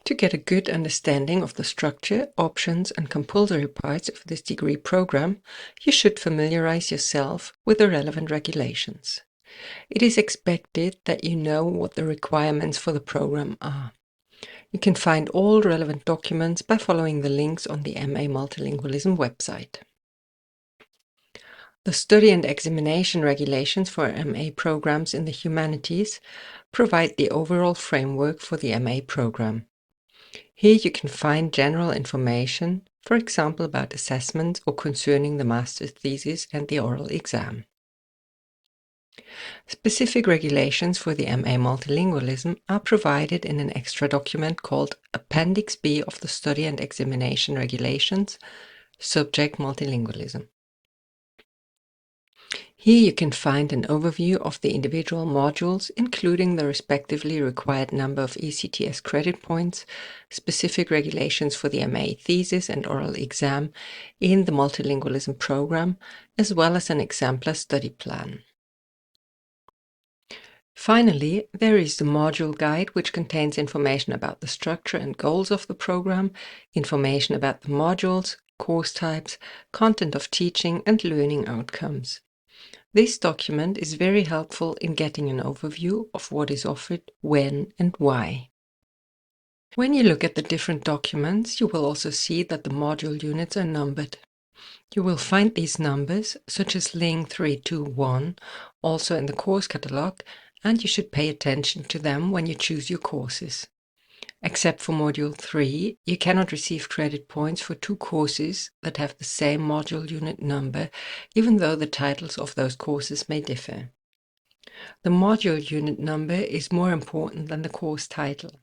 To get a good understanding of the structure, options, and compulsory parts of this degree program, you should familiarize yourself with the relevant regulations. It is expected that you know what the requirements for the program are. You can find all relevant documents by following the links on the MA Multilingualism website. The study and examination regulations for MA programs in the humanities provide the overall framework for the MA program. Here you can find general information, for example about assessments or concerning the master's thesis and the oral exam. Specific regulations for the MA Multilingualism are provided in an extra document called Appendix B of the Study and Examination Regulations, Subject Multilingualism. Here you can find an overview of the individual modules, including the respectively required number of ECTS credit points, specific regulations for the MA thesis and oral exam in the multilingualism program, as well as an exemplar study plan. Finally, there is the module guide, which contains information about the structure and goals of the program, information about the modules, course types, content of teaching, and learning outcomes. This document is very helpful in getting an overview of what is offered, when, and why. When you look at the different documents, you will also see that the module units are numbered. You will find these numbers, such as Ling 321, also in the course catalogue, and you should pay attention to them when you choose your courses. Except for Module 3, you cannot receive credit points for two courses that have the same module unit number, even though the titles of those courses may differ. The module unit number is more important than the course title.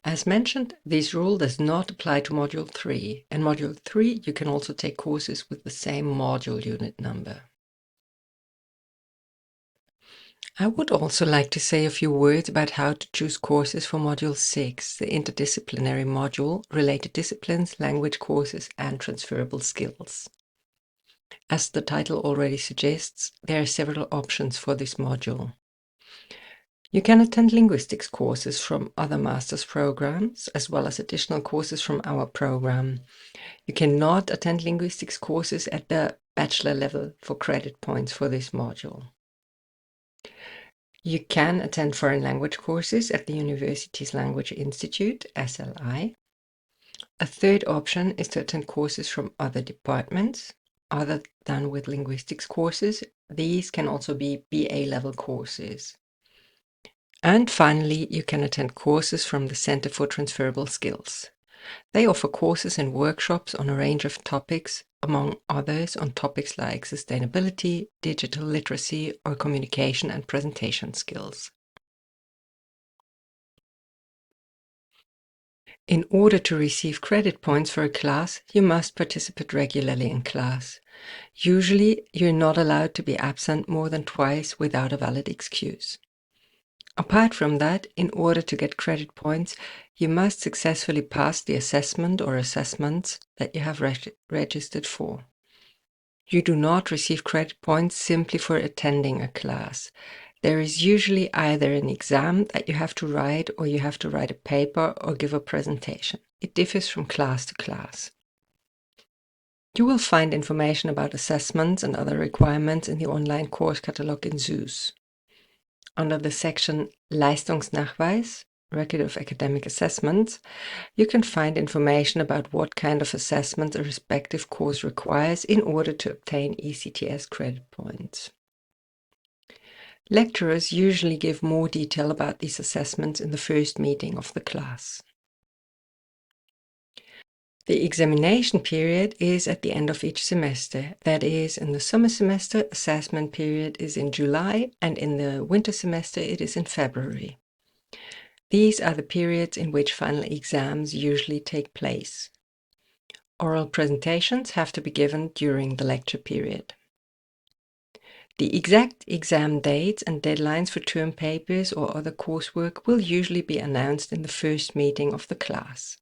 As mentioned, this rule does not apply to Module 3. In Module 3, you can also take courses with the same module unit number. I would also like to say a few words about how to choose courses for Module 6, the interdisciplinary module, related disciplines, language courses, and transferable skills. As the title already suggests, there are several options for this module. You can attend linguistics courses from other master's programs, as well as additional courses from our program. You cannot attend linguistics courses at the bachelor level for credit points for this module. You can attend foreign language courses at the University's Language Institute, SLI. A third option is to attend courses from other departments, other than with linguistics courses. These can also be BA level courses. And finally, you can attend courses from the Center for Transferable Skills. They offer courses and workshops on a range of topics, among others on topics like sustainability, digital literacy, or communication and presentation skills. In order to receive credit points for a class, you must participate regularly in class. Usually, you're not allowed to be absent more than twice without a valid excuse. Apart from that, in order to get credit points, you must successfully pass the assessment or assessments that you have registered for. You do not receive credit points simply for attending a class. There is usually either an exam that you have to write, or you have to write a paper or give a presentation. It differs from class to class. You will find information about assessments and other requirements in the online course catalog in SÜS. Under the section Leistungsnachweis, Record of Academic Assessments, you can find information about what kind of assessments a respective course requires in order to obtain ECTS credit points. Lecturers usually give more detail about these assessments in the first meeting of the class. The examination period is at the end of each semester. That is, in the summer semester, assessment period is in July, and in the winter semester, it is in February. These are the periods in which final exams usually take place. Oral presentations have to be given during the lecture period. The exact exam dates and deadlines for term papers or other coursework will usually be announced in the first meeting of the class.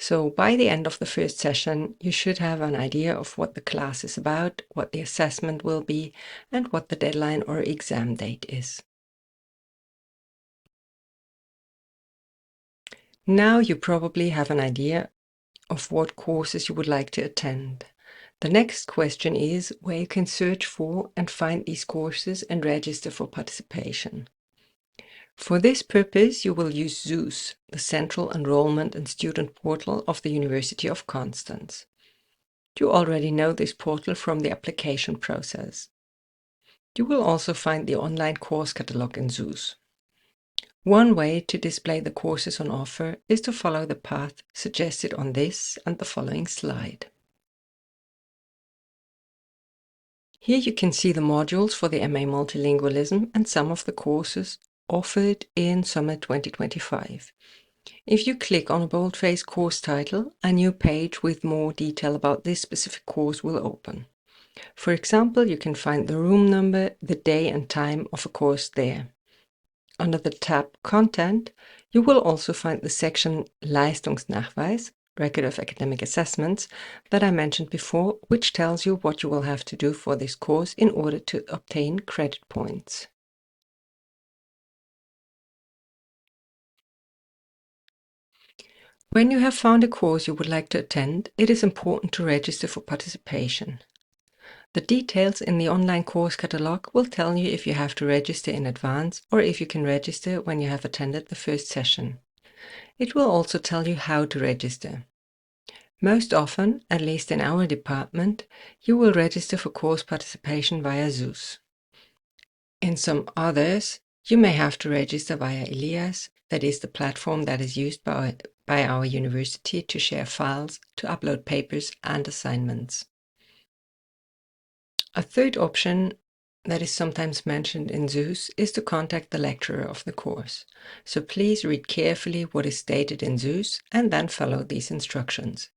So by the end of the first session, you should have an idea of what the class is about, what the assessment will be, and what the deadline or exam date is. Now you probably have an idea of what courses you would like to attend. The next question is where you can search for and find these courses and register for participation. For this purpose, you will use ZEUS, the Central Enrollment and Student Portal of the University of Constance. You already know this portal from the application process. You will also find the online course catalog in ZEUS. One way to display the courses on offer is to follow the path suggested on this and the following slide. Here you can see the modules for the MA Multilingualism and some of the courses offered in summer 2025. If you click on a boldface course title, a new page with more detail about this specific course will open. For example, you can find the room number, the day and time of a course there. Under the tab Content, you will also find the section Leistungsnachweis, Record of Academic Assessments, that I mentioned before, which tells you what you will have to do for this course in order to obtain credit points. When you have found a course you would like to attend, it is important to register for participation. The details in the online course catalog will tell you if you have to register in advance or if you can register when you have attended the first session. It will also tell you how to register. Most often, at least in our department, you will register for course participation via ZEUS. In some others, you may have to register via Elias, that is the platform that is used by our university to share files, to upload papers and assignments. A third option that is sometimes mentioned in ZEUS is to contact the lecturer of the course. So please read carefully what is stated in ZEUS and then follow these instructions.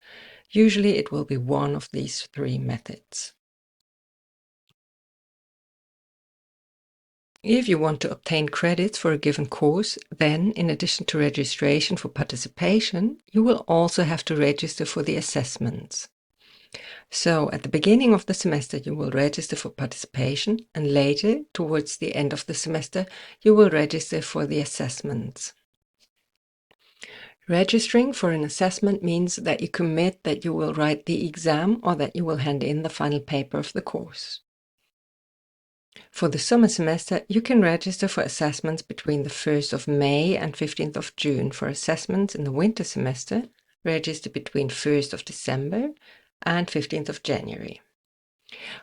Usually it will be one of these three methods. If you want to obtain credits for a given course, then in addition to registration for participation, you will also have to register for the assessments. So at the beginning of the semester, you will register for participation, and later, towards the end of the semester, you will register for the assessments. Registering for an assessment means that you commit that you will write the exam or that you will hand in the final paper of the course. For the summer semester, you can register for assessments between the 1st of May and 15th of June. For assessments in the winter semester, register between 1st of December and 15th of January.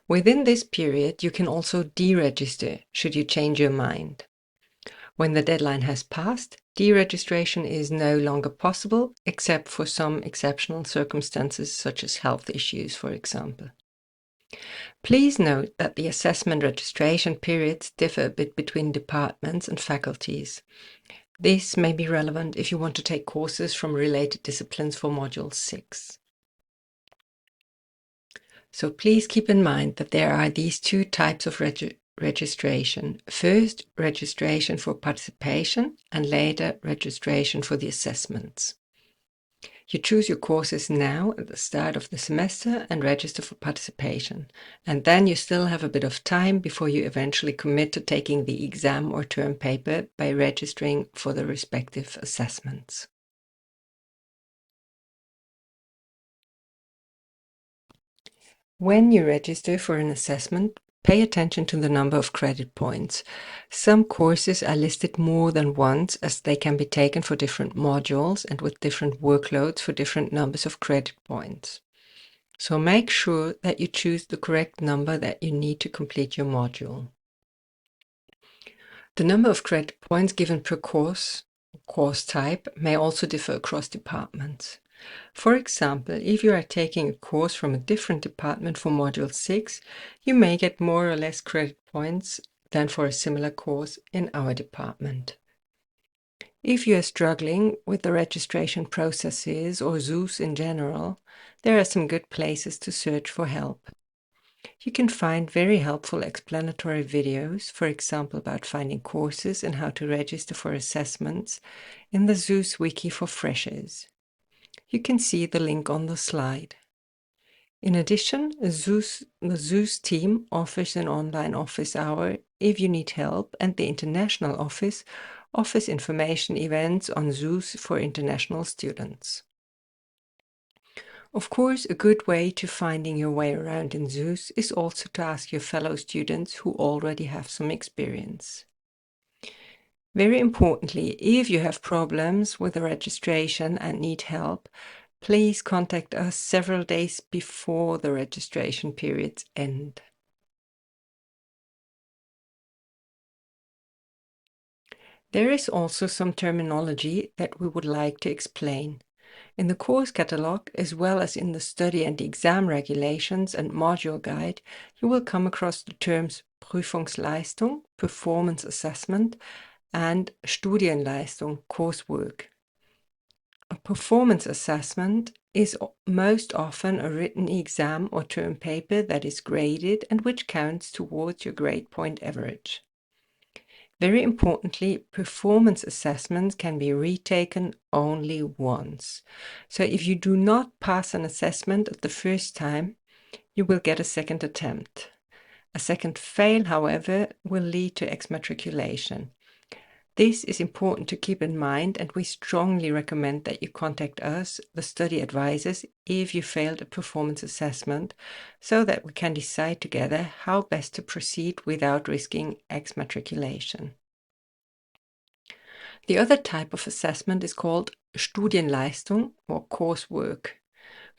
Within this period, you can also deregister should you change your mind. When the deadline has passed, deregistration is no longer possible, except for some exceptional circumstances such as health issues, for example. Please note that the assessment registration periods differ a bit between departments and faculties. This may be relevant if you want to take courses from related disciplines for Module 6. So please keep in mind that there are these two types of registration. First, registration for participation, and later, registration for the assessments. You choose your courses now at the start of the semester and register for participation. And then you still have a bit of time before you eventually commit to taking the exam or term paper by registering for the respective assessments. When you register for an assessment, pay attention to the number of credit points. Some courses are listed more than once, as they can be taken for different modules and with different workloads for different numbers of credit points. So make sure that you choose the correct number that you need to complete your module. The number of credit points given per course type may also differ across departments. For example, if you are taking a course from a different department for Module 6, you may get more or less credit points than for a similar course in our department. If you are struggling with the registration processes or ZEUS in general, there are some good places to search for help. You can find very helpful explanatory videos, for example about finding courses and how to register for assessments, in the ZEUS Wiki for freshers. You can see the link on the slide. In addition, the ZEUS team offers an online office hour if you need help, and the international office offers information events on zoos for international students. Of course, a good way to finding your way around in zoos is also to ask your fellow students who already have some experience. Very importantly, if you have problems with the registration and need help, please contact us several days before the registration periods end. There is also some terminology that we would like to explain. In the course catalog, as well as in the study and exam regulations and module guide, you will come across the terms Prüfungsleistung, performance assessment, and Studienleistung, coursework. A performance assessment is most often a written exam or term paper that is graded and which counts towards your grade point average. Very importantly, performance assessments can be retaken only once. So if you do not pass an assessment at the first time, you will get a second attempt. A second fail, however, will lead to exmatriculation. This is important to keep in mind, and we strongly recommend that you contact us, the study advisors, if you failed a performance assessment, so that we can decide together how best to proceed without risking exmatriculation. The other type of assessment is called Studienleistung or coursework.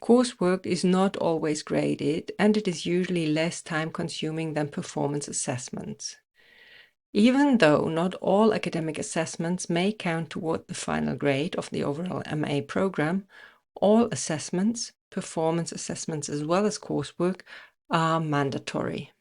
Coursework is not always graded, and it is usually less time-consuming than performance assessments. Even though not all academic assessments may count toward the final grade of the overall MA program, all assessments, performance assessments as well as coursework, are mandatory.